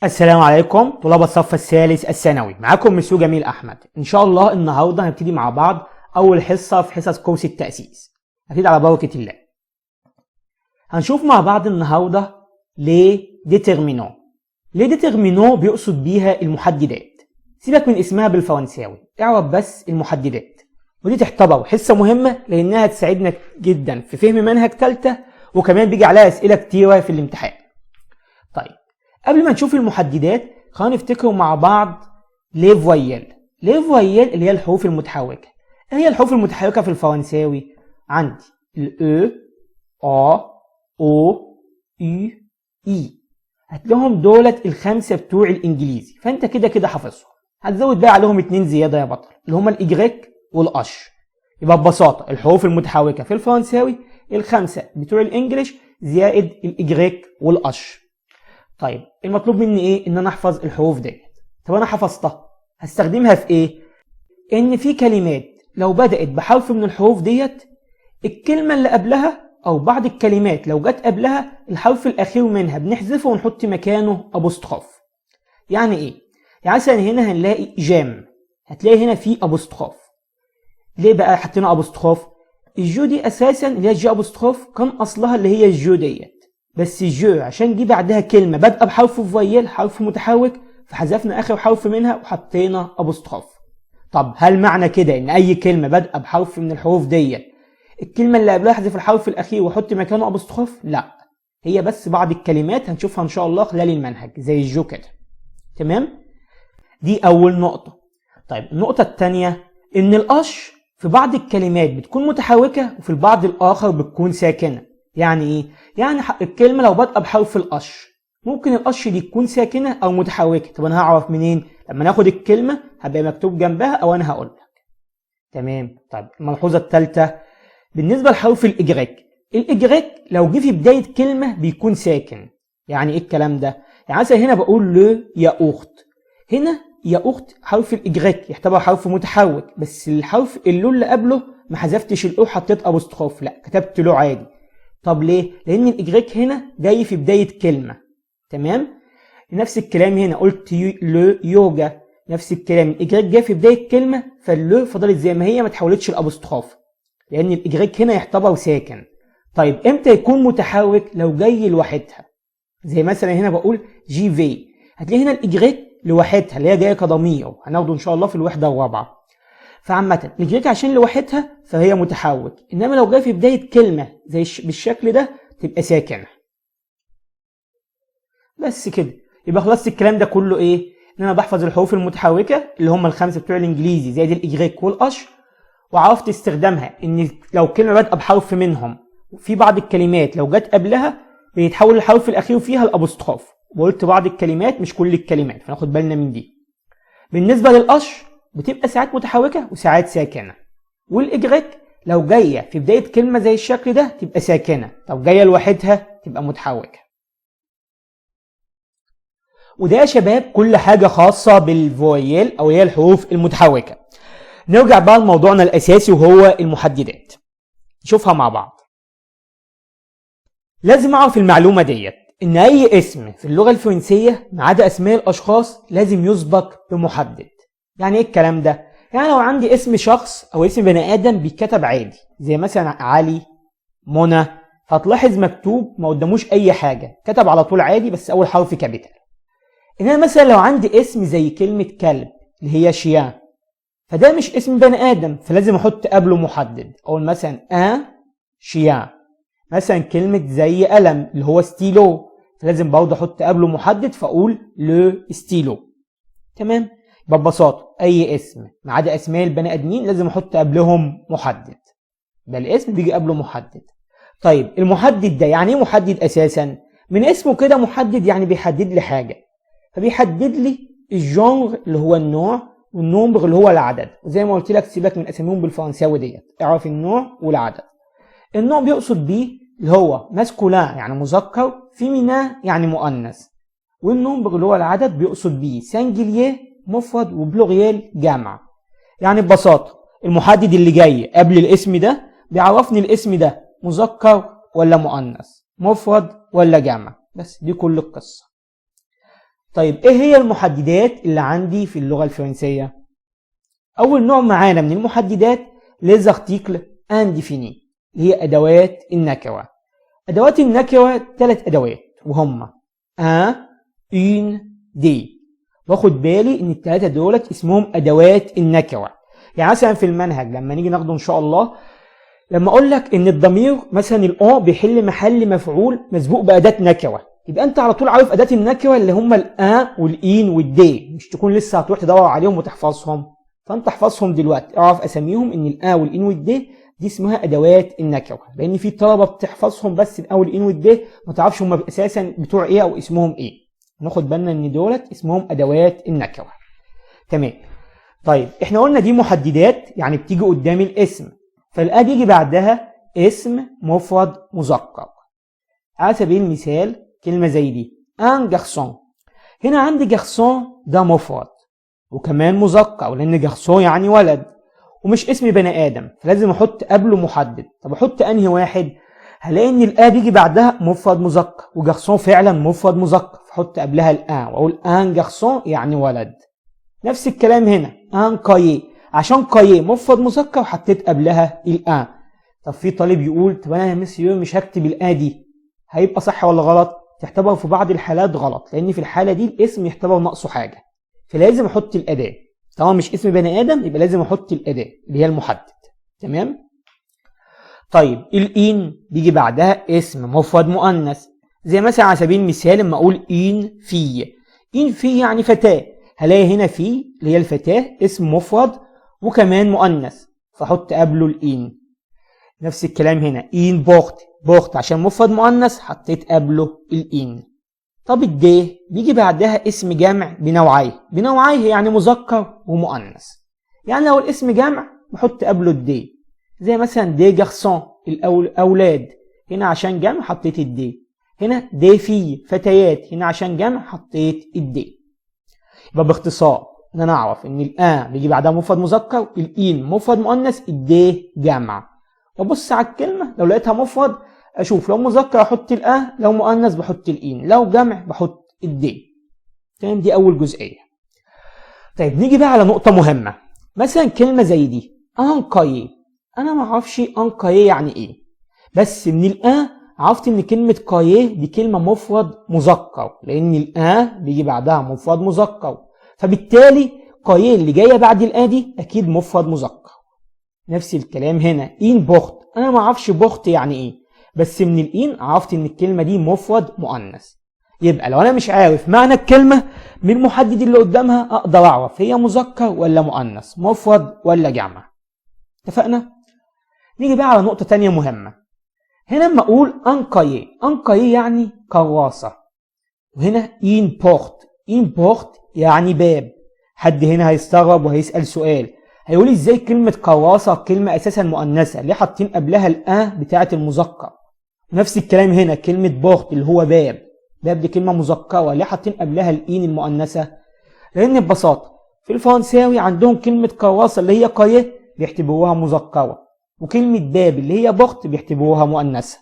السلام عليكم طلاب الصف الثالث الثانوي. معاكم مسيو جميل احمد. ان شاء الله النهارده هنبتدي مع بعض اول حصه في حصص كورس التاسيس. هنبتدي على بركه الله. هنشوف مع بعض النهارده ليه ديترمينو. ليه ديترمينو بيقصد بيها المحددات. سيبك من اسمها بالفرنساوي، اعرف بس المحددات. ودي تعتبر حصه مهمه لانها تساعدنا جدا في فهم منهج ثالثه، وكمان بيجي عليها اسئله كتيره في الامتحان. طيب قبل ما نشوف المحددات خلينا نفتكر مع بعض لي فويل. لي فويل اللي هي الحروف المتحركه. ايه هي الحروف المتحركه في الفرنساوي؟ عندي الاو، ا، او، يو، اي. هتلاقيهم دولت الخمسه بتوع الانجليزي، فانت كده حافظهم. هتزود بقى عليهم اتنين زياده يا بطل اللي هما الاجريك والاش. يبقى ببساطه الحروف المتحركه في الفرنساوي الخمسه بتوع الانجليش زائد الاجريك والاش. طيب المطلوب مني ايه؟ ان انا احفظ الحروف ديت. طب انا حفظتها هستخدمها في ايه؟ ان في كلمات لو بدأت بحرف من الحروف ديت الكلمة اللي قبلها او بعض الكلمات لو جت قبلها الحرف الاخير منها بنحذفه ونحط مكانه ابوستروف. يعني ايه؟ يعني مثلا هنا هنلاقي جام، هتلاقي هنا في ابوستروف. ليه بقى حطينا ابوستروف؟ الجو دي اساسا اللي هي جي ابوستروف كان اصلها اللي هي الجو ديت، بس الجو عشان جه بعدها كلمه بادئه بحرف فويل حرف متحرك فحذفنا اخر حرف منها وحطينا ابوستروف. طب هل معنى كده ان اي كلمه بادئه بحرف من الحروف ديت الكلمه اللي قبلها احذف الحرف الاخير واحط مكانه ابوستروف؟ لا، هي بس بعض الكلمات هنشوفها ان شاء الله خلال المنهج زي الجو كده. تمام؟ دي اول نقطه. طيب النقطه الثانيه ان الاش في بعض الكلمات بتكون متحركه وفي البعض الاخر بتكون ساكنه. يعني ايه؟ يعني الكلمه لو بادئه بحرف الاش ممكن الاش دي تكون ساكنه او متحركه. طب انا هعرف منين؟ لما ناخد الكلمه هبقى مكتوب جنبها او انا هقول لك. تمام؟ طيب الملحوظه الثالثه بالنسبه لحرف الاجريك. الاجريك لو جه في بدايه كلمه بيكون ساكن. يعني ايه الكلام ده؟ يعني مثلا هنا بقول له يا اخت، هنا يا اخت حرف الاجريك يعتبر حرف متحرك، بس الحرف اللي قبله ما حذفتش الاو حطيت ابوستروف، لا كتبت له عادي. طب ليه؟ لان الاجريك هنا جاي في بدايه كلمه. تمام؟ نفس الكلام هنا قلت لو يوجا، نفس الكلام الاجريك جاي في بدايه كلمه فاللو فضلت زي ما هي ما تحولتش الابوستروف لان الاجريك هنا يعتبر ساكن. طيب امتى يكون متحرك؟ لو جاي لوحدها. زي مثلا هنا بقول جي في، هتلاقي هنا الاجريك لوحدها اللي هي جايه كضمير، هناخده ان شاء الله في الوحده الرابعه. فعامه الاجريك عشان لوحدها فهي متحرك، انما لو جاي في بدايه كلمه زي بالشكل ده تبقى ساكنه. بس كده يبقى خلاص الكلام ده كله ايه؟ ان انا بحفظ الحروف المتحركه اللي هم الخمسه بتوع الانجليزي زائد الاجريك والاش، وعرفت استخدامها ان لو كلمه بادئه بحرف منهم وفي بعض الكلمات لو جت قبلها بيتحول الحرف الاخير فيها الابوستروف، وقلت بعض الكلمات مش كل الكلمات فناخد بالنا من دي. بالنسبه للاش بتبقى ساعات متحركه وساعات ساكنه، والاجريك لو جايه في بدايه كلمه زي الشكل ده تبقى ساكنه، لو جايه لوحدها تبقى متحركه. وده يا شباب كل حاجه خاصه بالفويل او هي الحروف المتحركه. نرجع بقى لموضوعنا الاساسي وهو المحددات، نشوفها مع بعض. لازم اعرف المعلومه ديت ان اي اسم في اللغه الفرنسيه ما عدا اسماء الاشخاص لازم يسبق بمحدد. يعني ايه الكلام ده؟ يعني لو عندي اسم شخص او اسم بني ادم بيتكتب عادي زي مثلا علي، منى، هتلاحظ مكتوب ما قداموش اي حاجه، كتب على طول عادي بس اول حرف كابيتال. انما مثلا لو عندي اسم زي كلمه كلب اللي هي شيان، فده مش اسم بني ادم فلازم احط قبله محدد، اقول مثلا شيان. مثلا كلمه زي قلم اللي هو ستيلو فلازم برضه احط قبله محدد فاقول لو ستيلو. تمام؟ ببساطه اي اسم ما عدا اسماء البني ادمين لازم احط قبلهم محدد، ده الاسم بيجي قبله محدد. طيب المحدد ده يعني ايه محدد اساسا؟ من اسمه كده محدد يعني بيحدد لي حاجه، فبيحدد لي الجونر اللي هو النوع والنومبر اللي هو العدد. وزي ما قلت لك سيبك من اساميهم بالفرنساوي ديت، اعرف النوع والعدد. النوع بيقصد بيه اللي هو ماسكولان يعني مذكر، فيمينا يعني مؤنث، والنومبر اللي هو العدد بيقصد بيه سانجلييه مفرد وبلوريال جمع. يعني ببساطه المحدد اللي جاي قبل الاسم ده بيعرفني الاسم ده مذكر ولا مؤنث، مفرد ولا جمع، بس دي كل القصه. طيب ايه هي المحددات اللي عندي في اللغة الفرنسية؟ اول نوع معانا من المحددات les articles indéfinis اللي هي ادوات النكرة. ادوات النكرة 3 ادوات وهم un une des. واخد بالي ان ال3 دولت اسمهم ادوات النكرة. يعني مثلا في المنهج لما نيجي ناخده ان شاء الله، لما اقول لك ان الضمير مثلا الان بيحل محل مفعول مسبوق باداه نكره، يبقى انت على طول عارف اداه النكره اللي هم الان والان والدي، مش تكون لسه هتروح تدور عليهم وتحفظهم. فانت احفظهم دلوقتي، اعرف اساميهم ان الان والان والدي دي اسمها ادوات النكره، لان في طلبه بتحفظهم بس الان والان والدي ما تعرفش هم اساسا بتوع ايه او اسمهم ايه. ناخد بالنا ان دولت اسمهم ادوات النكره. تمام. طيب احنا قلنا دي محددات يعني بتيجي قدام الاسم، فالآ بيجي بعدها اسم مفرد مذكر. على سبيل المثال كلمة زي دي ان جارسون. هنا عندي جارسون ده مفرد وكمان مذكر، لأن جارسون يعني ولد ومش اسم بني آدم، فلازم أحط قبله محدد. طب أحط أنهي واحد؟ هلاقي إن الآ بيجي بعدها مفرد مذكر وجارسون فعلا مفرد مذكر، فأحط قبلها الآن وأقول ان جارسون يعني ولد. نفس الكلام هنا ان كاييه، عشان كاييه مفرد مذكر حطيت قبلها الان. طب في طالب يقول طب انا يا مسيو مش هكتب الان دي، هيبقى صح ولا غلط؟ تعتبر في بعض الحالات غلط، لان في الحاله دي الاسم يعتبر ناقصه حاجه، فلازم احط الاداه. طالما مش اسم بني ادم يبقى لازم احط الاداه اللي هي المحدد. تمام. طيب الان بيجي بعدها اسم مفرد مؤنث، زي مثلا على سبيل المثال لما اقول ان في. ان في يعني فتاه، هلاقي هنا في اللي هي الفتاه اسم مفرد وكمان مؤنث، فاحط قبله الان. نفس الكلام هنا ان بوخت، بوخت عشان مفرد مؤنث حطيت قبله الان. طب الدي بيجي بعدها اسم جمع بنوعيه، بنوعيه يعني مذكر ومؤنث. يعني لو الاسم جمع بحط قبله الدي، زي مثلا دي جارسون الاولاد، هنا عشان جمع حطيت الدي. هنا دي في فتيات، هنا عشان جمع حطيت الدي. يبقى باختصار ان انا اعرف ان الان بيجي بعدها مفرد مذكر، الان مفرد مؤنث، الدي جمع. وابص على الكلمه لو لقيتها مفرد اشوف لو مذكر احط الان، لو مؤنث بحط الان، لو جمع بحط الدي. تمام. دي اول جزئيه. طيب نيجي بقى على نقطه مهمه، مثلا كلمه زي دي انكاي. انا ما اعرفش انكاي يعني ايه، بس من الان عرفت ان كلمه كايه دي كلمه مفرد مذكر، لان الان بيجي بعدها مفرد مذكر، فبالتالي كايه اللي جايه بعد الان دي اكيد مفرد مذكر. نفس الكلام هنا ان بوخت. انا ما اعرفش بوخت يعني ايه، بس من الان عرفت ان الكلمه دي مفرد مؤنث. يبقى لو انا مش عارف معنى الكلمه من المحدد اللي قدامها اقدر اعرف هي مذكر ولا مؤنث، مفرد ولا جمع. اتفقنا؟ نيجي بقى على نقطه تانية مهمه. هنا لما اقول انكايه، انكايه يعني كراسه، وهنا ان بورت، ان بورت يعني باب. حد هنا هيستغرب وهيسال سؤال، هيقول ازاي كلمه كراسه كلمه اساسا مؤنثه ليه حاطين قبلها الان بتاعه المذكر؟ نفس الكلام هنا كلمه بورت اللي هو باب، باب دي كلمه مذكره ليه حاطين قبلها الان المؤنثه؟ لان ببساطه في الفرنساوي عندهم كلمه كراسه اللي هي كايه بيعتبروها مذكره، وكلمة باب اللي هي بخت بيعتبروها مؤنثة.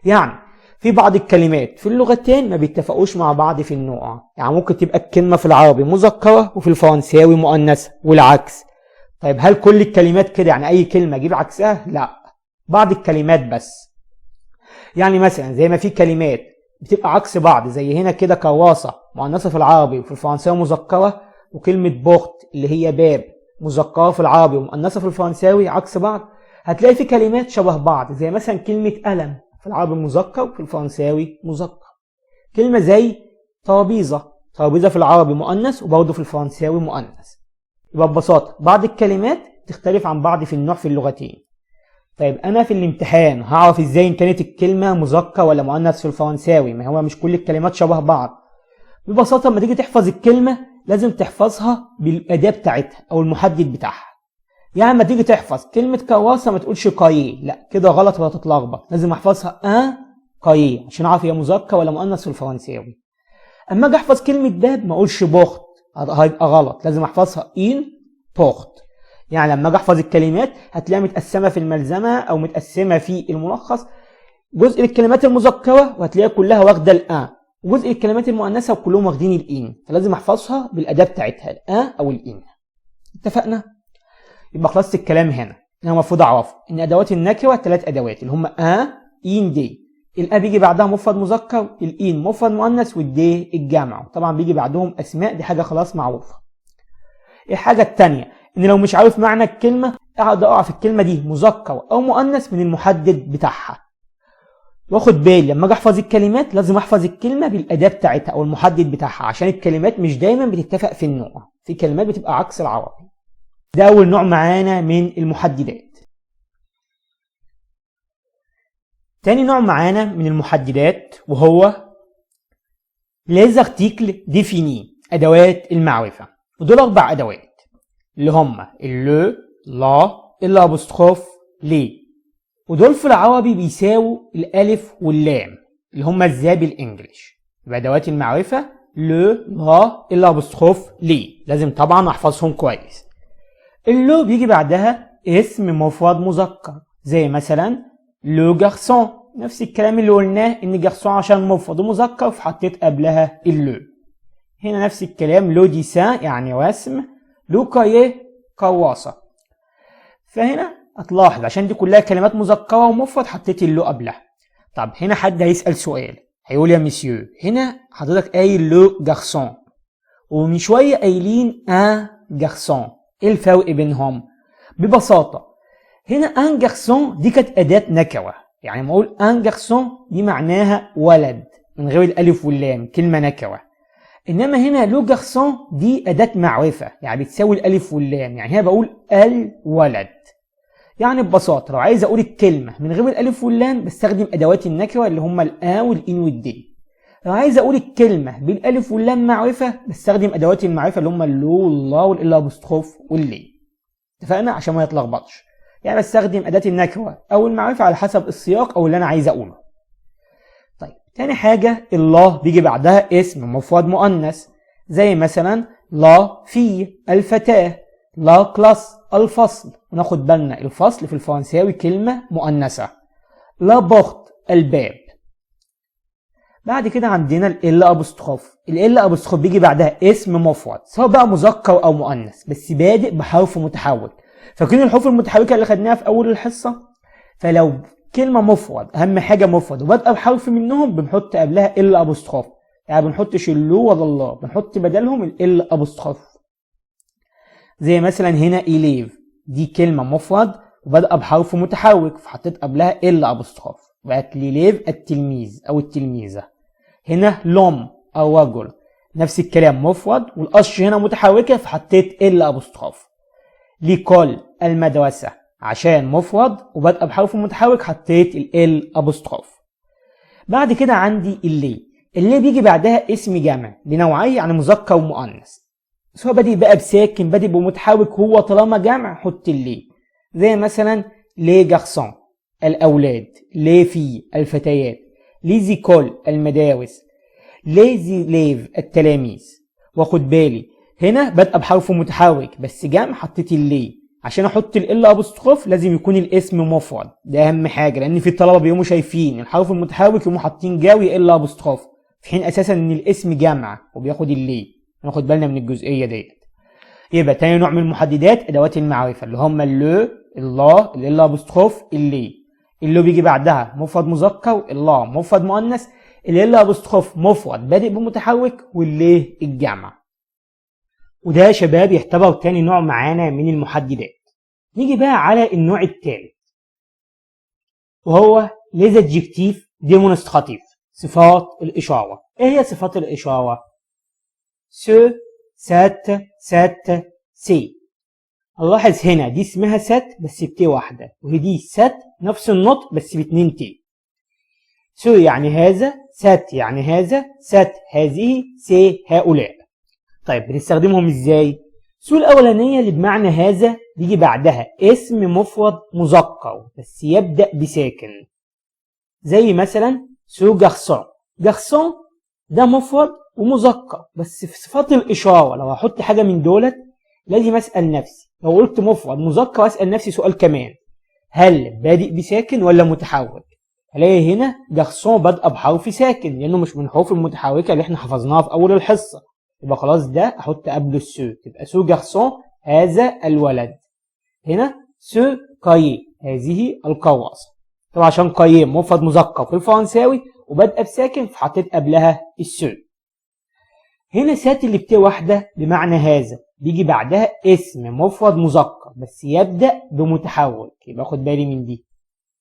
يعني في بعض الكلمات في اللغتين ما بيتفقوش مع بعض في النوع، يعني ممكن تبقى الكلمة في العربي مذكرة وفي الفرنساوي مؤنثة والعكس. طيب هل كل الكلمات كده؟ يعني أي كلمة أجيب عكسها؟ لا، بعض الكلمات بس. يعني مثلا زي ما في كلمات بتبقى عكس بعض، زي هنا كده كراسة مؤنثة في العربي وفي الفرنساوي مذكرة، وكلمة بخت اللي هي باب مذكرة في العربي ومؤنثة في الفرنساوي عكس بعض. هتلاقي في كلمات شبه بعض، زي مثلا كلمة قلم في العربي مذكر وفي الفرنساوي مذكر. كلمة زي ترابيزة، ترابيزة في العربي مؤنث وبرضه في الفرنساوي مؤنث. يبقى ببساطة بعض الكلمات تختلف عن بعض في النوع في اللغتين. طيب أنا في الامتحان هعرف إزاي إن كانت الكلمة مذكر ولا مؤنث في الفرنساوي؟ ما هو مش كل الكلمات شبه بعض. ببساطة لما تيجي تحفظ الكلمة لازم تحفظها بالأداة بتاعتها أو المحدد بتاعها. يعني لما تيجي تحفظ كلمة كراسة ما تقولش كايه، لا كده غلط وهتتلخبط، لازم احفظها كايه عشان اعرف هي مذكر ولا مؤنث في الفرنساوي. اما اجي احفظ كلمة باب ما اقولش بوخت، هيبقى غلط، لازم احفظها ان بوخت. يعني لما اجي احفظ الكلمات هتلاقيها متقسمة في الملزمة او متقسمة في الملخص، جزء للكلمات المذكرة وهتلاقيها كلها واخدة الان، وجزء الكلمات المؤنثة وكلهم واخدين الإين، فلازم أحفظها بالأداة بتاعتها الأ أو الإين. اتفقنا؟ يبقى خلاصة الكلام هنا أنا المفروض أعرف إن أدوات النكرة 3 أدوات اللي هم أ إين دي. الأ بيجي بعدها مفرد مذكر، الإين مفرد مؤنث، والدي الجمع. طبعا بيجي بعدهم أسماء، دي حاجة خلاص معروفة. الحاجة التانية إن لو مش عارف معنى الكلمة أقعد أقرأ في الكلمة دي مذكر أو مؤنث من المحدد بتاعها، واخد بالي لما اجي احفظ الكلمات لازم احفظ الكلمه بالاداه بتاعتها او المحدد بتاعها، عشان الكلمات مش دايما بتتفق في النوع، في كلمات بتبقى عكس العربي. ده اول نوع معانا من المحددات. تاني نوع معانا من المحددات وهو les articles définis، ادوات المعرفه. ودول 4 ادوات اللي هم اللو، لا، الابوستروف، لي. ودول في العربي بيساووا الالف واللام اللي هم ازاي بالانجلش. يبقى ادوات المعرفه لو، لا، الابوستروف، لي. لازم طبعا احفظهم كويس. اللو بيجي بعدها اسم مفرد مذكر زي مثلا لو جارسون، نفس الكلام اللي قلناه ان جارسون عشان مفرد ومذكر فحطيت قبلها اللو. هنا نفس الكلام لو ديسان يعني رسم، لو كايه كراسه. فهنا هتلاحظ عشان دي كلها كلمات مذكره ومفرد حطيت اللو قبلها. طب هنا حد هيسال سؤال هيقول يا مسيو هنا حضرتك قايل لو جارسون ومن شويه قايلين ان جارسون، ايه الفرق بينهم؟ ببساطه هنا ان جارسون دي كانت اداه نكره، يعني لما اقول ان جارسون دي معناها ولد من غير الالف واللام، كلمه نكره. انما هنا لو جارسون دي اداه معرفه يعني بتساوي الالف واللام، يعني هنا بقول الولد. يعني ببساطه لو عايز اقول الكلمه من غير الالف واللام بستخدم ادوات النكره اللي هم الان والان والدي. لو عايز اقول الكلمه بالالف واللام معرفه بستخدم ادوات المعرفه اللي هم اللو واللا والابوستروف واللي. اتفقنا عشان ما يتلخبطش، يعني بستخدم اداه النكره او المعرفه على حسب السياق او اللي انا عايز اقوله. طيب تاني حاجه الله بيجي بعدها اسم مفرد مؤنث زي مثلا لا في، الفتاه، لا كلاس، الفصل. وناخد بالنا الفصل في الفرنساوي كلمة مؤنثة. لا بورت، الباب. بعد كده عندنا ال ابوستروف. ال ابوستروف بيجي بعدها اسم مفرد سواء بقى مذكر او مؤنث بس بادئ بحرف متحرك. فاكرين الحروف المتحركة اللي خدناها في اول الحصة؟ فلو كلمة مفرد اهم حاجة مفرد وبادئه بحرف منهم بنحط قبلها ال ابوستروف، يعني بنحطش اللو ولا الله، بنحط بدلهم ال ابوستروف. زي مثلا هنا إليف دي كلمة مفرد وبدأ بحرف متحرك فحطيت قبلها ال ابوستروف بقت ليليف التلميذ او التلميذة. هنا لوم او رجل نفس الكلام مفرد والقش هنا متحركة فحطيت ال ابوستروف. ليكول المدرسة عشان مفرد وبدأ بحرف متحرك حطيت ال ابوستروف. بعد كده عندي اللي بيجي بعدها اسم جمع لنوعين يعني مذكر ومؤنث، سواء بادئ بقى بساكن بادئ بمتحرك، هو طالما جمع حط اللي. زي مثلا لي جارسون الاولاد، لي في الفتيات، لي زيكول المدارس، لي زيليف التلاميذ. واخد بالي هنا بادئه بحرف متحرك بس جمع حطيت اللي. عشان احط ال ابوستروف لازم يكون الاسم مفرد، ده اهم حاجه لان في طلبه بيقوموا شايفين الحرف المتحرك يقوموا حاطين جاوي ال ابوستروف في حين اساسا ان الاسم جمع وبياخد اللي. ناخد بالنا من الجزئيه ديت. يبقى تاني نوع من المحددات ادوات المعرفه اللي هم اللو، الله، ال ابوستروف، اللي. اللو بيجي بعدها مفرد مذكر، الله مفرد مؤنث، ال ابوستروف مفرد بادئ بمتحرك، واللي الجمع. وده يا شباب يعتبر تاني نوع معانا من المحددات. نيجي بقى على النوع الثالث وهو les adjectifs démonstratifs، صفات الاشاره. ايه هي صفات الاشاره؟ ce، cette، cette، سي. نلاحظ هنا دي اسمها ست بس بتي واحدة، وهي دي ست نفس النطق بس باتنين تي. سو يعني هذا، ست يعني هذا، ست هذه، سي هؤلاء. طيب بنستخدمهم ازاي؟ سو الأولانية اللي بمعنى هذا بيجي بعدها اسم مفرد مذكر بس يبدأ بساكن زي مثلا سو جارسون. جارسون ده مفرد ومذكر بس في صفات الإشارة لو هحط حاجة من دولت لازم أسأل نفسي، لو قلت مفرد مذكر أسأل نفسي سؤال كمان، هل بادئ بساكن ولا متحرك؟ هلاقي هنا جارسون بادئه بحرف ساكن لانه مش من الحروف المتحركه اللي احنا حفظناها في اول الحصه. يبقى خلاص ده احط قبله السو، تبقى سو جارسون هذا الولد. هنا سو كايي هذه الكراسه. طبعا عشان كايي مفرد مذكر في الفرنساوي وبادئه بساكن فحطيت قبلها السو. هنا سات اللي بتاع واحده بمعنى هذا بيجي بعدها اسم مفرد مذكر بس يبدا بمتحرك، يبقى خد بالي من دي.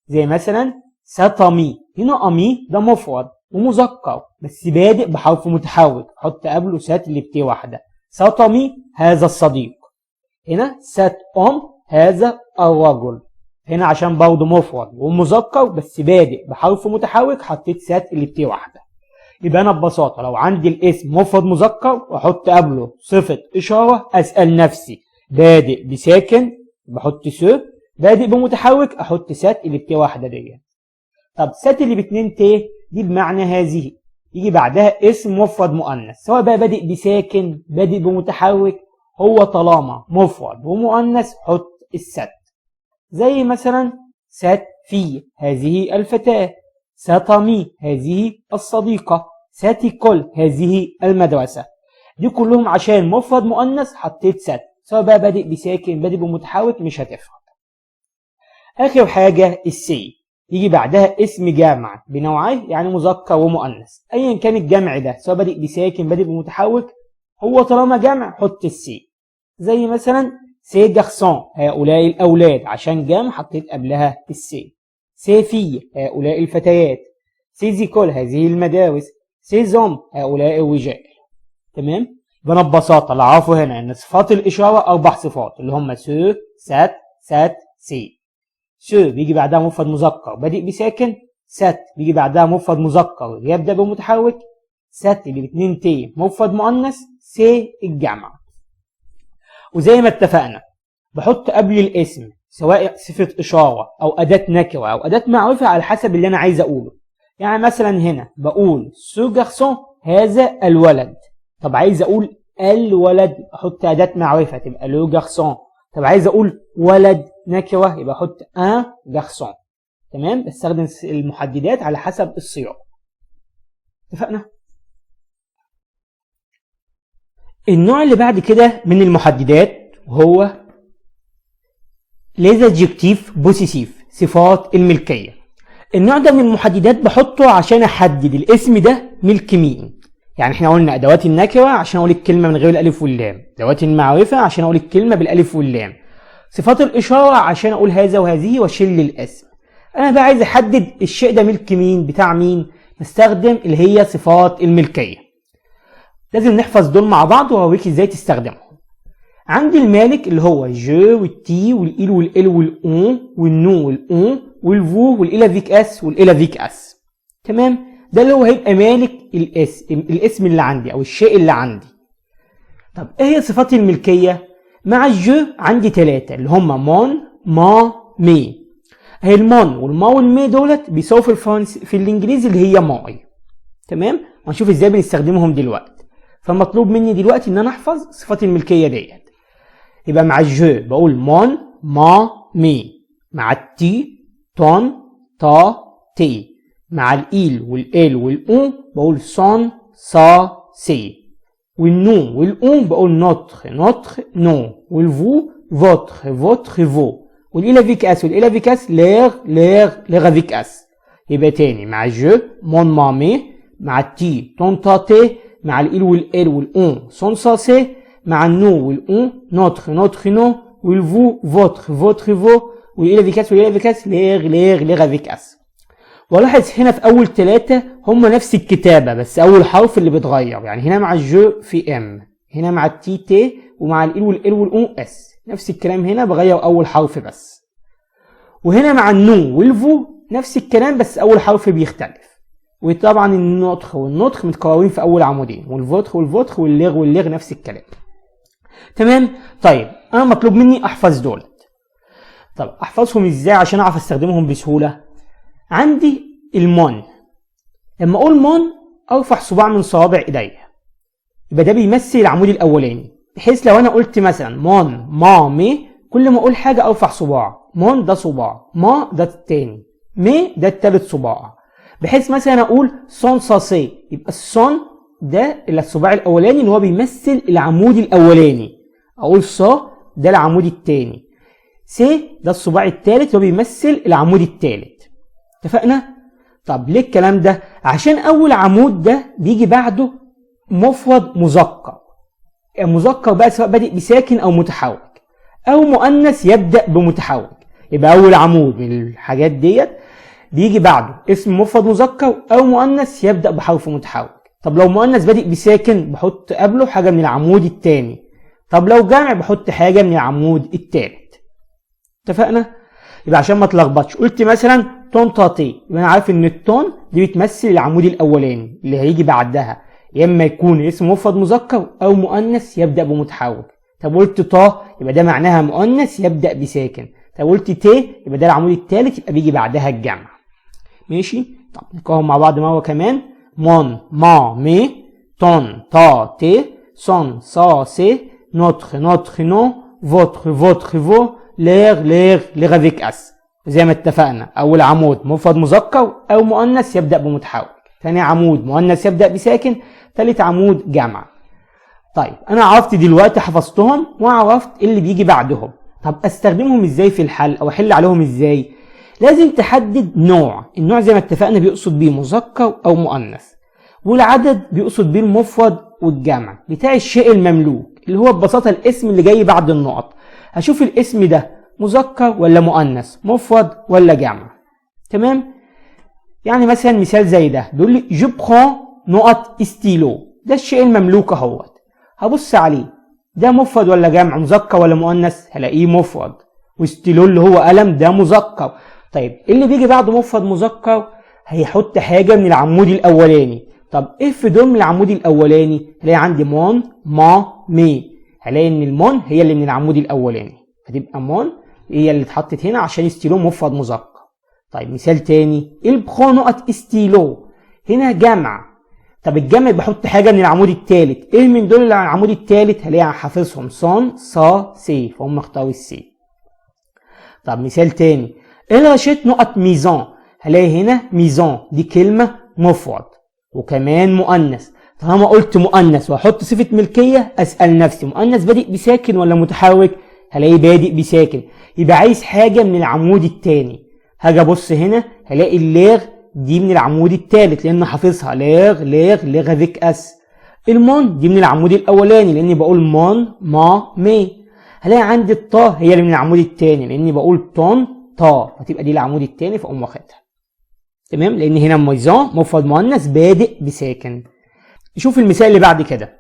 زي مثلا ساتامي، هنا امي ده مفرد ومذكر بس بادئ بحرف متحرك، حط قبله سات اللي بتاع واحده. ساتامي هذا الصديق. هنا سات هذا الرجل. هنا عشان برضه مفرد ومذكر بس بادئ بحرف متحرك حطيت سات اللي بتاع واحده. يبقى انا ببساطه لو عندي الاسم مفرد مذكر واحط قبله صفه اشاره اسال نفسي بادئ بساكن بحط سو، بادئ بمتحرك احط سات اللي بتاع واحده ديت. طب سات اللي باتنين ت دي بمعنى هذه يجي بعدها اسم مفرد مؤنث سواء بقى بادئ بساكن بادئ بمتحرك، هو طالما مفرد ومؤنث حط السات. زي مثلا سات في هذه الفتاة، ساتامي هذه الصديقة، ساتيكول هذه المدرسة. دي كلهم عشان مفرد مؤنث حطيت سات سواء بقى بادئ بساكن بادئ بمتحرك مش هتفرق. آخر حاجة السي يجي بعدها اسم جامع بنوعيه يعني مذكر ومؤنث، أيا كان الجمع ده سواء بادئ بساكن بادئ بمتحرك هو طالما جمع حط السي. زي مثلا سي جارسون هؤلاء الأولاد عشان جمع حطيت قبلها السي. سي في هؤلاء الفتيات. سي زيكول هذه المدارس. سي زوم هؤلاء الرجال. تمام؟ يبقى ببساطة اللي اعرفه هنا ان صفات الإشارة 4 صفات اللي هم سو سات سات سي. سو بيجي بعدها مفرد مذكر بادئ بساكن، سات بيجي بعدها مفرد مذكر يبدأ بمتحرك، سات اللي باتنين تي مفرد مؤنث، سي الجمع. وزي ما اتفقنا بحط قبل الاسم سواء صفة إشارة أو أداة نكرة أو أداة معرفة على حسب اللي أنا عايز أقوله. يعني مثلا هنا بقول سو جارسون هذا الولد. طب عايز أقول الولد أحط أداة معرفة تبقى لو جارسون. طب عايز أقول ولد نكرة يبقى أحط ان جارسون. تمام؟ بستخدم المحددات على حسب السياق. اتفقنا؟ النوع اللي بعد كده من المحددات هو les adjectifs possessifs صفات الملكية. النوع ده من المحددات بحطه عشان احدد الاسم ده ملك مين. يعني احنا قلنا ادوات النكرة عشان اقول الكلمة من غير الالف واللام، ادوات المعرفة عشان اقول الكلمة بالالف واللام، صفات الاشارة عشان اقول هذا وهذه واشيل الاسم. انا بقى عايز احدد الشيء ده ملك مين بتاع مين، نستخدم اللي هي صفات الملكية. لازم نحفظ دول مع بعض وهوريك ازاي تستخدمهم. عندي المالك اللي هو جو والتي والإل والإل والأون والنو والأون والفو والإلا فيك أس والإلا فيك أس. تمام؟ ده اللي هو هيبقى مالك الاسم اللي عندي أو الشيء اللي عندي. طب إيه هي صفات الملكية؟ مع الجو عندي 3 اللي هما مون ما مي. هي المون والما والمي دولت بيساووا في الإنجليزي اللي هي ماي. تمام؟ وهنشوف إزاي بنستخدمهم دلوقتي. فمطلوب مني دلوقتي إن أنا أحفظ صفات الملكية ديت. يبقى مع الجو بقول مون ما مي، مع التي تون تا تي، مع الإيل والإل والأون بقول سون سا سي، والنو والأون بقول نوتخ نوتخ نو، والفو فوتخ فوتخ فو، والإلا فيك أس والإلا فيك أس ليغ ليغ ليغ فيك أس. يبقى تاني مع الجو مون ما مي، مع التي تون تا تي، مع الإيل والإل والأون سون سا سي، مع النو والأون نوتخ نوتخ نو، والفو فوتخ فوتخ فو، والإلا فيكاس والإلا فيكاس ليغ ليغ ليغ فيكاس. ولاحظ هنا في أول 3 هم نفس الكتابة بس أول حرف اللي بيتغير. يعني هنا مع الجو في ام، هنا مع التي تي، ومع الإل والإل والأون اس. نفس الكلام هنا بغير أول حرف بس. وهنا مع النو والفو نفس الكلام بس أول حرف بيختلف. وطبعا النطخ والنطخ متكررين في أول عمودين، والفوتخ والفوتخ والليغ والليغ نفس الكلام. تمام؟ طيب انا مطلوب مني احفظ دولت. طب احفظهم ازاي عشان اعرف استخدمهم بسهوله؟ عندي المون. لما اقول مون ارفع صباع من صوابع ايديا، يبقى ده بيمثل العمود الاولاني، بحيث لو انا قلت مثلا مون ما مي كل ما اقول حاجه ارفع صباع. مون ده صباع، ما ده التاني، مي ده التالت صباع، بحيث مثلا اقول سون سا سي، يبقى السون ده الصباع الاولاني اللي هو بيمثل العمود الاولاني، اقول صا ده العمود الثاني، سي ده الصباع الثالث اللي هو بيمثل العمود الثالث. اتفقنا؟ طب ليه الكلام ده؟ عشان اول عمود ده بيجي بعده مفرد مذكر، المذكر بقى سواء بادئ بساكن او متحرك او مؤنث يبدا بمتحرك، يبقى اول عمود من الحاجات ديت بيجي بعده اسم مفرد مذكر او مؤنث يبدا بحرف متحرك. طب لو مؤنث بادئ بساكن بحط قبله حاجه من العمود الثاني، طب لو جمع بحط حاجه من العمود الثالث. اتفقنا؟ يبقى عشان ما تلخبطش قلت مثلا تون تاتي، يبقى انا عارف ان التون دي بتمثل العمود الاولاني اللي هيجي بعدها، يا اما يكون اسم مفرد مذكر او مؤنث يبدا بمتحرك. طب قلت طا يبقى ده معناها مؤنث يبدا بساكن. طب قلت تي يبقى ده العمود الثالث يبقى بيجي بعدها الجمع. ماشي؟ طب نقراهم مع بعض مره كمان. مون ما مي تون تا تي سون سا سي نوتخ نوتخ نو فوتخ فوتخ فو لير لير لير افيك اس. زي ما اتفقنا اول عمود مفرد مذكر او مؤنث يبدا بمتحرك، ثاني عمود مؤنث يبدا بساكن، ثالث عمود جمع. طيب انا عرفت دلوقتي حفظتهم وعرفت اللي بيجي بعدهم. طب استخدمهم ازاي في الحل او احل عليهم ازاي؟ لازم تحدد نوع، النوع زي ما اتفقنا بيقصد بيه مذكر او مؤنث، والعدد بيقصد بيه المفرد والجمع بتاع الشيء المملوك اللي هو ببساطه الاسم اللي جاي بعد النقط. هشوف الاسم ده مذكر ولا مؤنث، مفرد ولا جمع. تمام؟ يعني مثلا مثال زي ده بيقول لي جو برون نقط ستيلو، ده الشيء المملوك اهوت، هبص عليه ده مفرد ولا جمع، مذكر ولا مؤنث؟ هلاقيه مفرد. وستيلو اللي هو قلم ده مذكر. طيب اللي بيجي بعده مفرد مذكر هيحط حاجه من العمود الاولاني. طب ايه في دول من العمود الاولاني؟ هلاقي عندي مون ما مي، هلاقي ان المون هي اللي من العمود الاولاني، فتبقى مون هي اللي اتحطت هنا عشان ستيلو مفرد مذكر. طيب مثال تاني البخو نقط ستيلو، هنا جمع. طب الجمع بحط حاجه من العمود الثالث، ايه من دول العمود الثالث؟ هلاقي حافظهم صون صا سي، فهم اختاروا السي. طب مثال تاني الرشيت نقط ميزان، هلاقي هنا ميزان دي كلمه مفرد وكمان مؤنث. طالما قلت مؤنث واحط صفه ملكيه اسال نفسي مؤنث بادئ بساكن ولا متحرك؟ هلاقي بادئ بساكن، يبقى عايز حاجه من العمود الثاني. هاجي ابص هنا هلاقي الليغ دي من العمود الثالث لان حافظها ليغ ليغ ليغ افيك اس. المون دي من العمود الاولاني لاني بقول مون ما مي. هلاقي عندي الطا هي اللي من العمود الثاني لاني بقول تون طا، فتبقى دي العمود الثاني فاقوم واخدها. تمام؟ لان هنا ميزان مفرد مؤنث بادئ بساكن. نشوف المثال اللي بعد كده.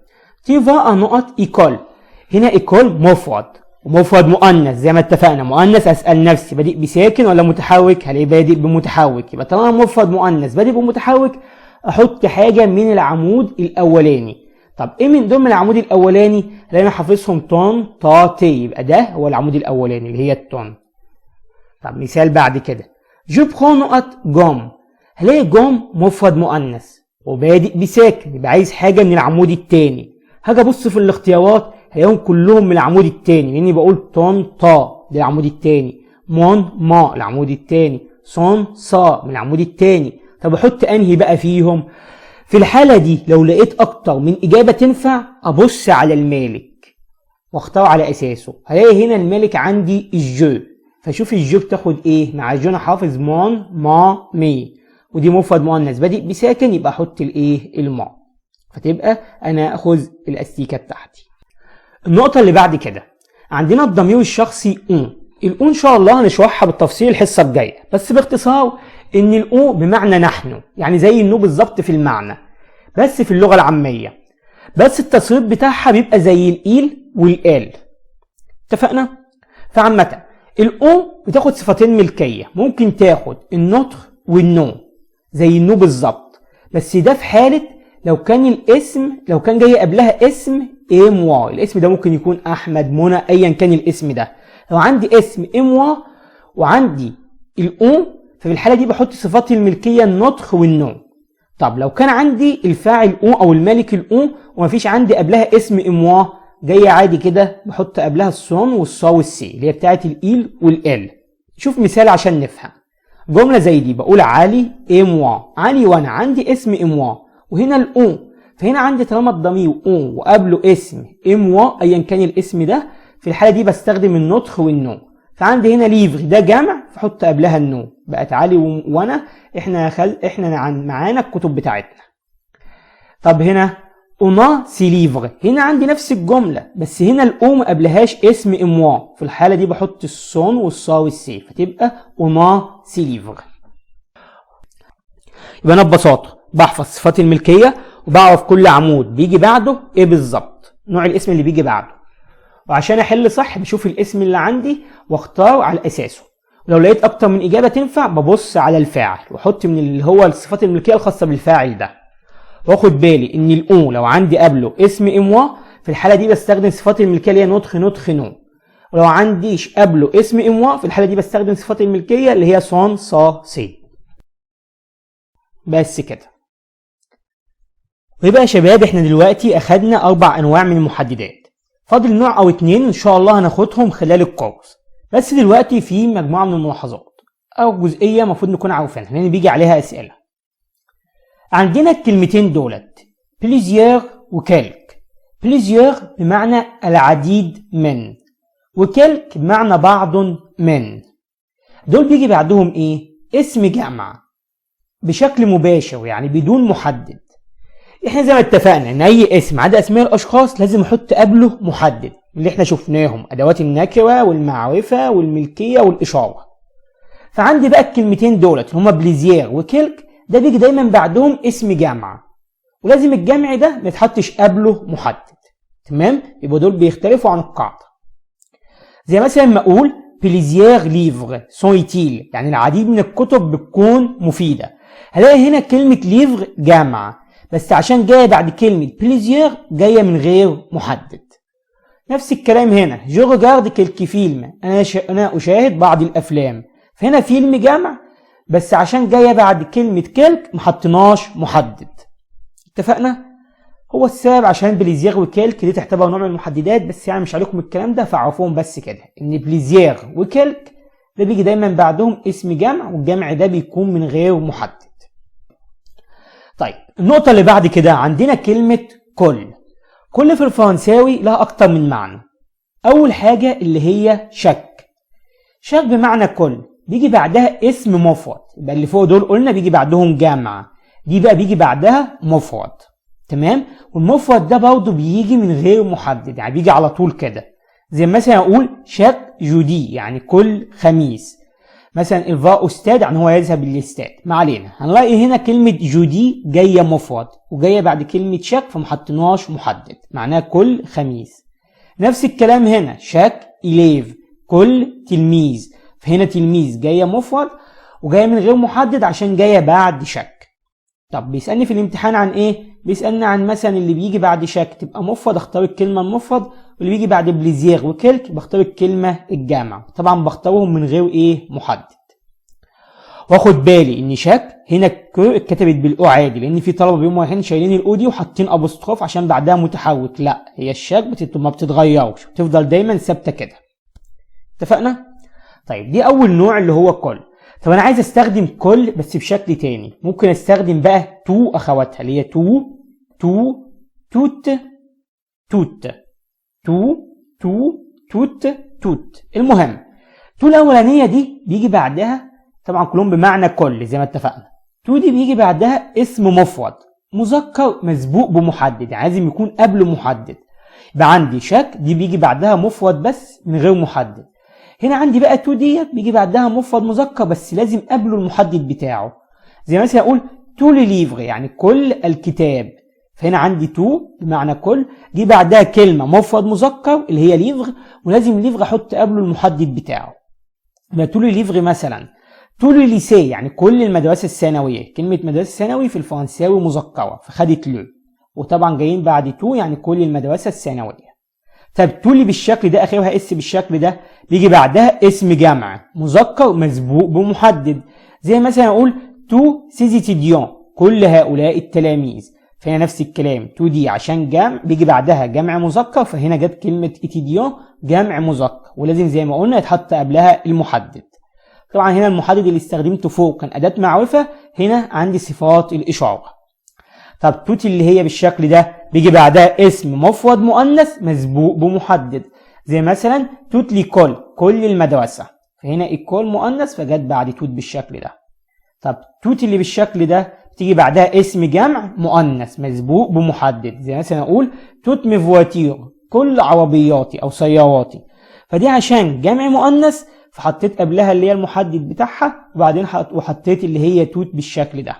تي فا نقط ايكول، هنا ايكول مفرد ومفرد مؤنث زي ما اتفقنا، مؤنث اسال نفسي بادئ بساكن ولا متحرك؟ هلاقي بادئ بمتحرك، يبقى طالما مفرد مؤنث بادئ بمتحرك احط حاجه من العمود الاولاني. طب ايه من دول من العمود الاولاني؟ هلاقي انا حافظهم تون تا تي، يبقى ده هو العمود الاولاني اللي هي التون. طب مثال بعد كده جو برون نقط جوم، هلاقي جوم مفرد مؤنث وبادئ بساكن، يبقى عايز حاجه من العمود الثاني. هاجي ابص في الاختيارات هلاقيهم كلهم من العمود الثاني لاني بقول تون تا ده العمود الثاني، مون ما العمود الثاني، صون صا من العمود الثاني. طب احط انهي بقى فيهم؟ في الحاله دي لو لقيت اكتر من اجابه تنفع ابص على المالك واختار على اساسه. هلاقي هنا المالك عندي الجو، فشوف الجو بتاخد ايه؟ مع الجو انا حافظ مون ما مي، ودي مفرد مؤنث بادئ بساكن يبقى احط الايه؟ الما، فتبقى انا اخذ الاستيكه بتاعتي. النقطه اللي بعد كده عندنا الضمير الشخصي اون. الاون ان شاء الله هنشرحها بالتفصيل الحصه الجايه، بس باختصار ان الاو بمعنى نحن، يعني زي النو بالظبط في المعنى بس في اللغه العاميه، بس التصريف بتاعها بيبقى زي الايل والال. اتفقنا؟ فعامه الاو بتاخد صفتين ملكيه، ممكن تاخد النطق والنو زي النو بالظبط، بس ده في حاله لو كان الاسم لو كان جاي قبلها اسم اموا، الاسم ده ممكن يكون احمد منى ايا كان الاسم ده. لو عندي اسم اموا وعندي الاو ففي الحاله دي بحط صفات الملكيه النطق والنو. طب لو كان عندي الفاعل او او المالك الاو ومفيش عندي قبلها اسم اموا جايه عادي كده بحط قبلها الصون والصا والسي اللي هي بتاعت الايل والال. شوف مثال عشان نفهم. جملة زي دي بقول علي اي موا، علي وانا، عندي اسم اي موا وهنا الاون، فهنا عندي طالما الضمير اون وقبله اسم اي موا ايا كان الاسم ده، في الحالة دي بستخدم النطخ والنو. فعندي هنا ليفر ده جمع فحط قبلها النو، بقت علي وانا، احنا معانا الكتب بتاعتنا. طب هنا انا سي ليفر، هنا عندي نفس الجملة بس هنا الاو ما قبلهاش اسم اموا، في الحالة دي بحط الصون والصا والسي فتبقى انا سي ليفر. يبقى انا ببساطة بحفظ صفات الملكية وبعرف كل عمود بيجي بعده ايه بالظبط، نوع الاسم اللي بيجي بعده، وعشان احل صح بشوف الاسم اللي عندي واختاره على اساسه، ولو لقيت اكتر من اجابة تنفع ببص على الفاعل واحط من اللي هو الصفات الملكية الخاصة بالفاعل ده، واخد بالي ان الاو لو عندي قبله اسم اموا في الحالة دي بستخدم صفات الملكية اللي هي نطخ نطخ نو، ولو عنديش قبله اسم اموا في الحالة دي بستخدم صفات الملكية اللي هي صون صا سي. بس كده. ويبقى يا شباب احنا دلوقتي اخدنا 4 انواع من المحددات، فاضل نوع او 2 ان شاء الله هناخدهم خلال الكورس. بس دلوقتي في مجموعة من الملاحظات او جزئية المفروض نكون عارفينها لان بيجي عليها اسئلة. عندنا الكلمتين دولت بليزيور وكلك. بليزيور بمعنى العديد من، وكلك بمعنى بعض من. دول بيجي بعدهم ايه؟ اسم جمع بشكل مباشر يعني بدون محدد. احنا زي ما اتفقنا ان اي اسم عدا اسماء الاشخاص لازم احط قبله محدد اللي احنا شفناهم، ادوات النكره والمعرفه والملكيه والاشاره. فعندي بقى الكلمتين دولت هما بليزير وكلك، ده بيجي دايما بعدهم اسم جمع ولازم الجمع ده ما يتحطش قبله محدد. تمام؟ يبقى دول بيختلفوا عن القاعده. زي مثلا ما اقول بليزير ليفر سون يوتيل، يعني العديد من الكتب بتكون مفيده. هلاقي هنا كلمه ليفر جمع بس عشان جايه بعد كلمه بليزير جايه من غير محدد. نفس الكلام هنا جو ريغارد كيلكي فيلم، انا اشاهد بعض الافلام، فهنا فيلم جمع بس عشان جايه بعد كلمه كلك محطناش محدد. اتفقنا؟ هو السبب عشان بليزير وكلك دي تعتبر نوع من المحددات، بس يعني مش عليكم الكلام ده فاعرفوهم بس كده ان بليزير وكلك ده بيجي دايما بعدهم اسم جمع والجمع ده بيكون من غير محدد. طيب النقطة اللي بعد كده عندنا كلمة كل. كل في الفرنساوي لها أكتر من معنى. أول حاجة اللي هي شك. شك بمعنى كل بيجي بعدها اسم مفرد، يبقى اللي فوق دول قلنا بيجي بعدهم جمع، دي بقى بيجي بعدها مفرد. تمام؟ والمفرد ده برضه بيجي من غير محدد، يعني بيجي على طول كده. زي مثلا أقول شك جودي يعني كل خميس. مثلا الفا استاد يعني هو يذهب للاستاد. ما علينا، هنلاقي هنا كلمة جودي جاية مفرد وجاية بعد كلمة شك فمحطناش محدد، معناها كل خميس. نفس الكلام هنا شك إليف كل تلميذ، فهنا تلميذ جاية مفرد وجاية من غير محدد عشان جاية بعد شك. طب بيسألني في الامتحان عن ايه؟ بيسألني عن مثلا اللي بيجي بعد شك تبقى مفرد اختار الكلمة المفرد، واللي بيجي بعد بليزير وكلك بختار الكلمة الجامعة. طبعا بختارهم من غير ايه؟ محدد. واخد بالي ان شك هنا اتكتبت بالاو عادي لان في طلبة بيقوموا رايحين شايلين الاو دي وحاطين ابوستروف عشان بعدها متحرك، لا هي الشك ما بتتغيرش بتفضل دايما ثابتة كده. اتفقنا؟ طيب دي اول نوع اللي هو كل. طب انا عايز استخدم كل بس بشكل تاني، ممكن استخدم بقى تو اخواتها اللي هي تو توت توت تو توت. المهم تو الاولانيه دي بيجي بعدها طبعا كلهم بمعنى كل زي ما اتفقنا. تو دي بيجي بعدها اسم مفرد مذكر مسبوق بمحدد، يعني لازم يكون قبله محدد. يبقى عندي شك دي بيجي بعدها مفرد بس من غير محدد. هنا عندي بقى تو ديت بيجي بعدها مفرد مذكر بس لازم قبله المحدد بتاعه. زي مثلا اقول تو لي ليفر يعني كل الكتاب، فهنا عندي تو بمعنى كل دي بعدها كلمه مفرد مذكر اللي هي ليفر ولازم ليفر احط قبله المحدد بتاعه. يبقى تو لي ليفر مثلا تو لي ليسي يعني كل المدرسه الثانويه، كلمه مدرسه ثانوي في الفرنساوي مذكره فخدت لو، وطبعا جايين بعد تو يعني كل المدرسه الثانويه. طب تو لي بالشكل ده اخرها اس بالشكل ده بيجي بعدها اسم جمع مذكر مسبوق بمحدد. زي مثلا اقول تو سيزيتيديون كل هؤلاء التلاميذ، فهنا نفس الكلام تو دي عشان جمع بيجي بعدها جمع مذكر فهنا جت كلمه اتيديون جمع مذكر ولازم زي ما قلنا يتحط قبلها المحدد. طبعا هنا المحدد اللي استخدمته فوق كان اداه معرفه، هنا عندي صفات الاشاره. طب توت اللي هي بالشكل ده بيجي بعدها اسم مفرد مؤنث مسبوق بمحدد، زي مثلا توت ليكول، كل المدرسه، فهنا الكل مؤنث فجت بعد توت بالشكل ده. طب توت اللي بالشكل ده تيجي بعدها اسم جمع مؤنث مسبوق بمحدد، زي مثلا اقول توت مي فواتير، كل عربياتي او سياراتي، فدي عشان جمع مؤنث فحطيت قبلها اللي هي المحدد بتاعها، وبعدين وحطيت اللي هي توت بالشكل ده.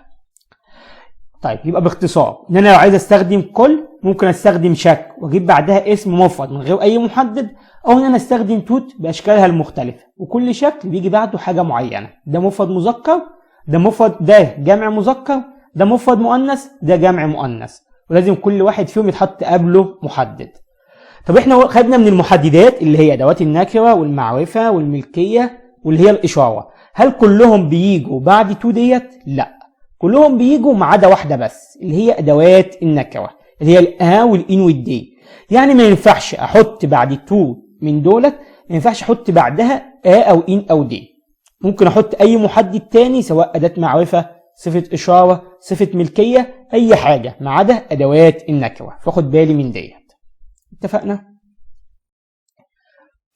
طيب يبقى باختصار ان انا لو عايز استخدم كل ممكن استخدم شك واجيب بعدها اسم مفرد من غير اي محدد، او ان انا استخدم توت باشكالها المختلفه، وكل شكل بيجي بعده حاجه معينه، ده مفرد مذكر، ده مفرد، ده جمع مذكر، ده مفرد مؤنث، ده جمع مؤنث، ولازم كل واحد فيهم يتحط قبله محدد. طب احنا خدنا من المحددات اللي هي ادوات النكره والمعرفه والملكيه واللي هي الاشاره، هل كلهم بيجوا بعد تو ديت؟ لا، كلهم بيجوا ما عدا واحده بس اللي هي ادوات النكره اللي هي الاه والان والدي. يعني ما ينفعش احط بعد تو من دولت، ما ينفعش احط بعدها اه او ان او دي. ممكن احط اي محدد تاني سواء اداه معرفه، صفه اشاره، صفه ملكيه، اي حاجه ما عدا ادوات النكره، فاخد بالي من ديت. اتفقنا؟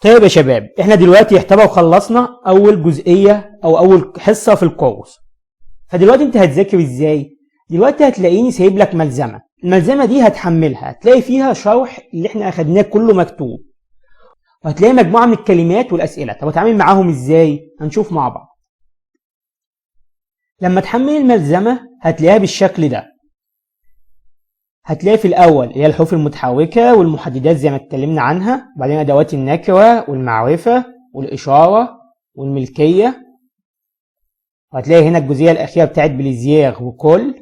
طيب يا شباب، احنا دلوقتي يعتبر خلصنا اول جزئيه او اول حصه في الكورس. فدلوقتي انت هتذاكر ازاي؟ دلوقتي هتلاقيني سايب لك ملزمه، الملزمه دي هتحملها، هتلاقي فيها شرح اللي احنا اخدناه كله مكتوب، وهتلاقي مجموعه من الكلمات والاسئله. طب اتعامل معاهم ازاي؟ هنشوف مع بعض. لما تحمل الملزمه هتلاقيها بالشكل ده، هتلاقي في الاول اللي هي الحروف المتحركه والمحددات زي ما اتكلمنا عنها، وبعدين ادوات النكره والمعرفه والاشاره والملكيه، وهتلاقي هنا الجزئيه الاخيره بتاعت بليزير وكل،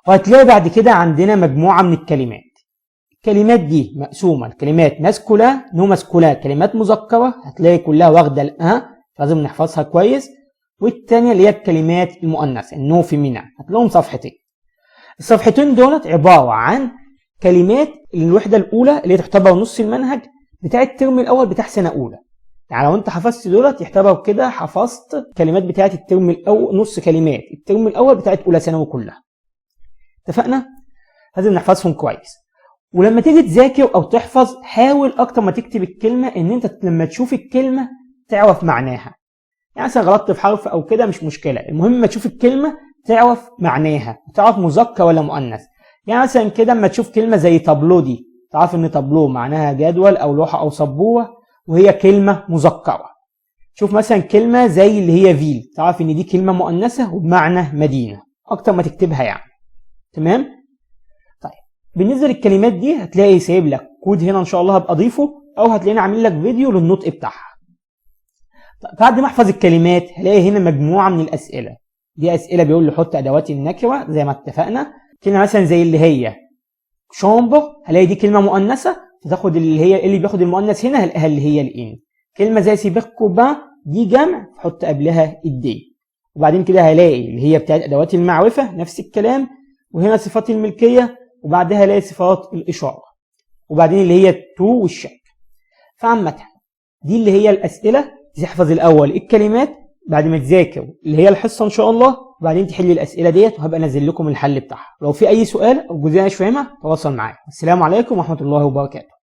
وهتلاقي بعد كده عندنا مجموعه من الكلمات. الكلمات دي مقسومه الكلمات ماسكولا نو ماسكولا، كلمات مذكره هتلاقي كلها واخده الأ، لازم نحفظها كويس، والثانيه اللي هي الكلمات المؤنثه النو فيمينا، هتلاقيهم صفحتين. الصفحتين دولت عباره عن كلمات الوحده الاولى اللي تعتبر نص المنهج بتاع الترم الاول بتاع سنه اولى. يعني لو انت حفظت دولت يعتبر كده حفظت كلمات بتاعت الترم الاول، نص كلمات الترم الاول بتاعت اولى ثانوي كلها. اتفقنا؟ لازم نحفظهم كويس. ولما تيجي تذاكر او تحفظ حاول اكتر ما تكتب الكلمه ان انت لما تشوف الكلمه تعرف معناها. يعني مثلا غلطت في حرف او كده مش مشكله، المهم ما تشوف الكلمه تعرف معناها، تعرف مذكر ولا مؤنث. يعني مثلا كده اما تشوف كلمه زي طابلو دي تعرف ان طابلو معناها جدول او لوحه او سبوره وهي كلمه مذكره. شوف مثلا كلمه زي اللي هي فيل تعرف ان دي كلمه مؤنثه وبمعنى مدينه، اكتر ما تكتبها يعني. تمام؟ طيب بالنسبه للكلمات دي هتلاقي سايب لك كود هنا ان شاء الله هبقى اضيفه، او هتلاقيني عامل لك فيديو للنطق بتاعها. طيب بعد ما احفظ الكلمات هلاقي هنا مجموعه من الاسئله، دي اسئله بيقول لي حط ادوات النكره زي ما اتفقنا. كلمه مثلا زي اللي هي شامبر هلاقي دي كلمه مؤنثه فتاخد اللي هي اللي بياخد المؤنث هنا هلاقيها اللي هي الان. كلمه زي سيبيكوبا دي جمع فحط قبلها الدي. وبعدين كده هلاقي اللي هي بتاعت ادوات المعرفه نفس الكلام، وهنا صفات الملكيه، وبعدها هلاقي صفات الاشاره، وبعدين اللي هي التو والشك. فعامه دي اللي هي الاسئله. تحفظ الاول الكلمات بعد ما تذاكر اللي هي الحصه ان شاء الله، وبعدين تحل الاسئله ديت وهبقى انزل لكم الحل بتاعها. لو في اي سؤال او جزئيه مش فاهمها تواصل معايا. السلام عليكم ورحمه الله وبركاته.